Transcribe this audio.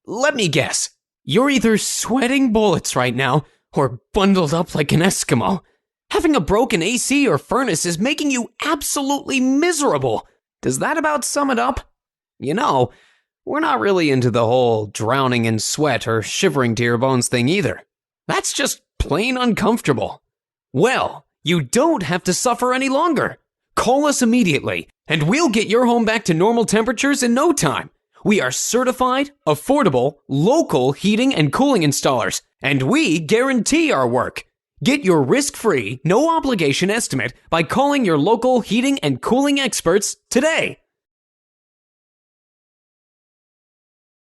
Let me guess. You're either sweating bullets right now or bundled up like an Eskimo. Having a broken AC or furnace is making you absolutely miserable. Does that about sum it up? You know, we're not really into the whole drowning in sweat or shivering to your bones thing either. That's just plain uncomfortable. Well, you don't have to suffer any longer. Call us immediately, and we'll get your home back to normal temperatures in no time. We are certified, affordable, local heating and cooling installers, and we guarantee our work. Get your risk-free, no-obligation estimate by calling your local heating and cooling experts today.